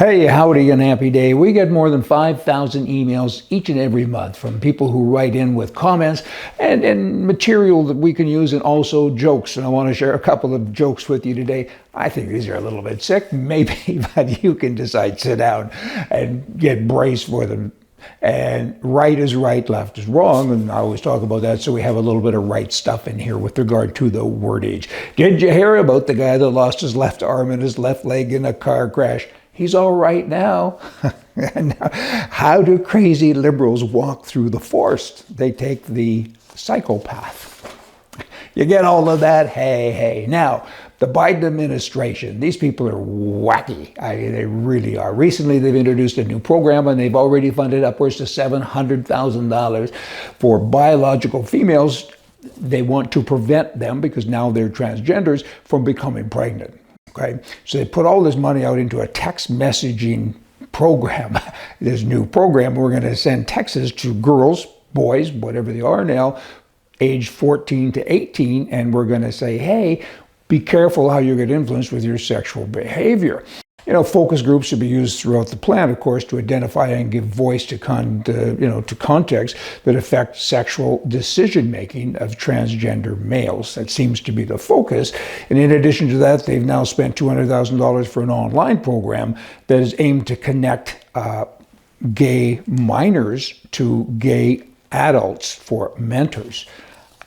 Hey, howdy and happy day. We get more than 5,000 emails each and every month from people who write in with comments and material that we can use, and also jokes. And I want to share a couple of jokes with you today. I think these are a little bit sick, maybe, but you can decide, sit down and get braced for them. And right is right, left is wrong, and I always talk about that, so we have a little bit of right stuff in here with regard to the wordage. Did you hear about the guy that lost his left arm and his left leg in a car crash? He's all right now. How do crazy liberals walk through the forest? They take the psychopath. You get all of that? Hey. Now, the Biden administration, these people are wacky. They really are. Recently, they've introduced a new program, and they've already funded upwards to $700,000 for biological females. They want to prevent them, because now they're transgenders, from becoming pregnant. Okay, so they put all this money out into a text messaging program. This new program, we're going to send texts to girls, boys, whatever they are now, age 14 to 18, and we're going to say, hey, be careful how you get influenced with your sexual behavior. Focus groups should be used throughout the plan, of course, to identify and give voice to contexts that affect sexual decision-making of transgender males. That seems to be the focus. And in addition to that, they've now spent $200,000 for an online program that is aimed to connect gay minors to gay adults for mentors.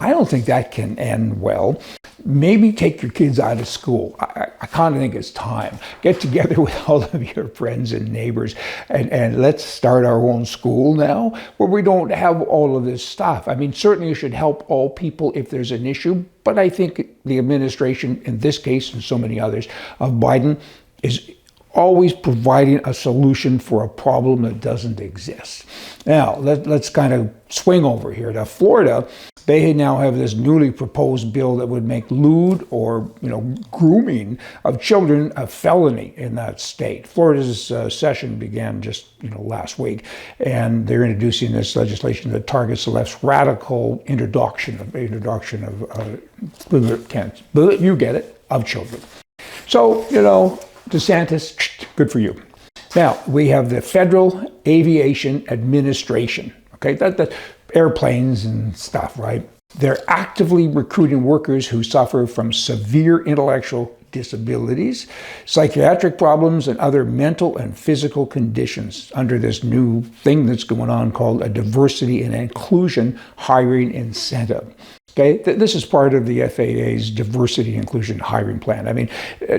I don't think that can end well. Maybe take your kids out of school. I kind of think it's time. Get together with all of your friends and neighbors and let's start our own school now where we don't have all of this stuff. I mean, certainly you should help all people if there's an issue, but I think the administration, in this case and so many others, of Biden is always providing a solution for a problem that doesn't exist. Now, let's kind of swing over here to Florida. They now have this newly proposed bill that would make lewd or grooming of children a felony in that state. Florida's session began just last week, and they're introducing this legislation that targets the left's radical introduction of you get it, of children. So DeSantis, good for you. Now we have the Federal Aviation Administration. Okay, that airplanes and stuff, right? They're actively recruiting workers who suffer from severe intellectual disabilities, psychiatric problems, and other mental and physical conditions under this new thing that's going on called a diversity and inclusion hiring incentive. Okay, this is part of the FAA's diversity inclusion hiring plan. I mean,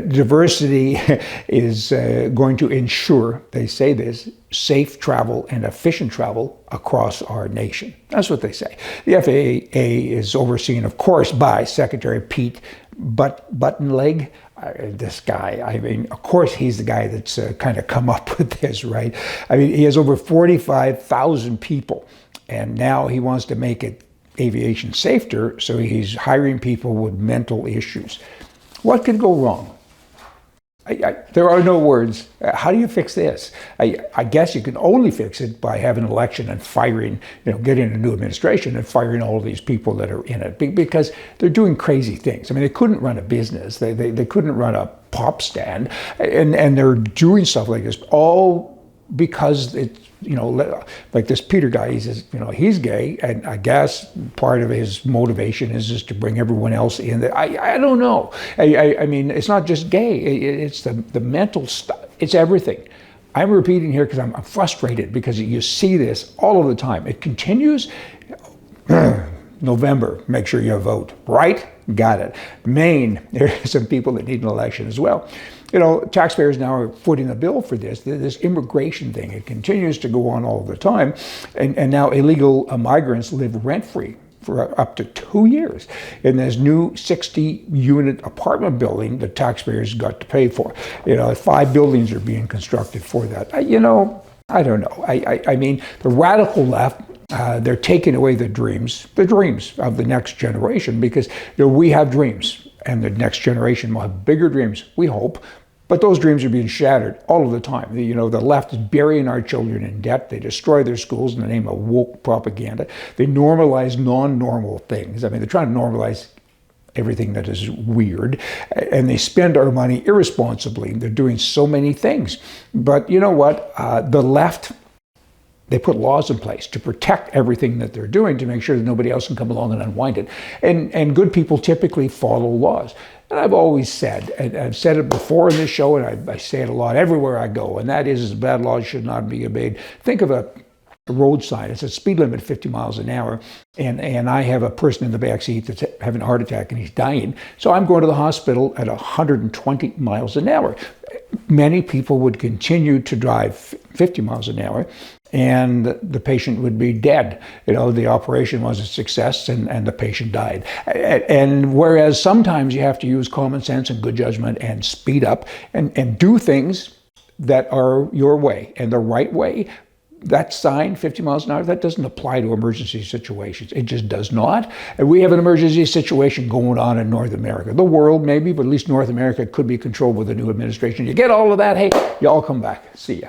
diversity is going to ensure, they say this, safe travel and efficient travel across our nation. That's what they say. The FAA is overseen, of course, by Secretary Pete Buttigieg. This guy, I mean, of course, he's the guy that's kind of come up with this, right? I mean, he has over 45,000 people, and now he wants to make it aviation safer, so he's hiring people with mental issues. What could go wrong? There are no words. How do you fix this? I guess you can only fix it by having an election and firing, getting a new administration and firing all of these people that are in it, because they're doing crazy things. I mean, they couldn't run a business. They couldn't run a pop stand, and they're doing stuff like this all because it's, like this Peter guy, he says, he's gay, and I guess part of his motivation is just to bring everyone else in. I don't know. I mean, it's not just gay. It's the mental stuff. It's everything. I'm repeating here because I'm frustrated, because you see this all of the time. It continues. November, make sure you vote. Right? Got it. Maine, there are some people that need an election as well. Taxpayers now are footing the bill for this immigration thing. It continues to go on all the time. And now illegal migrants live rent-free for up to 2 years in this new 60-unit apartment building that taxpayers got to pay for. 5 buildings are being constructed for that. I don't know. I mean, the radical left, they're taking away the dreams of the next generation, because we have dreams, and the next generation will have bigger dreams, we hope. But those dreams are being shattered all of the time. The left is burying our children in debt. They destroy their schools in the name of woke propaganda. They normalize non-normal things. I mean, they're trying to normalize everything that is weird, and they spend our money irresponsibly. They're doing so many things. But you know what? The left, they put laws in place to protect everything that they're doing, to make sure that nobody else can come along and unwind it. And good people typically follow laws. And I've always said, and I've said it before in this show, and I say it a lot everywhere I go, and that is bad laws should not be obeyed. Think of a road sign. It's a speed limit 50 miles an hour, and I have a person in the back seat that's having a heart attack and he's dying. So I'm going to the hospital at 120 miles an hour. Many people would continue to drive 50 miles an hour, and the patient would be dead. You know, the operation was a success, and the patient died. And whereas sometimes you have to use common sense and good judgment and speed up and do things that are your way and the right way, that sign, 50 miles an hour, that doesn't apply to emergency situations. It just does not. And we have an emergency situation going on in North America. The world maybe, but at least North America could be controlled with a new administration. You get all of that, hey, y'all come back. See ya.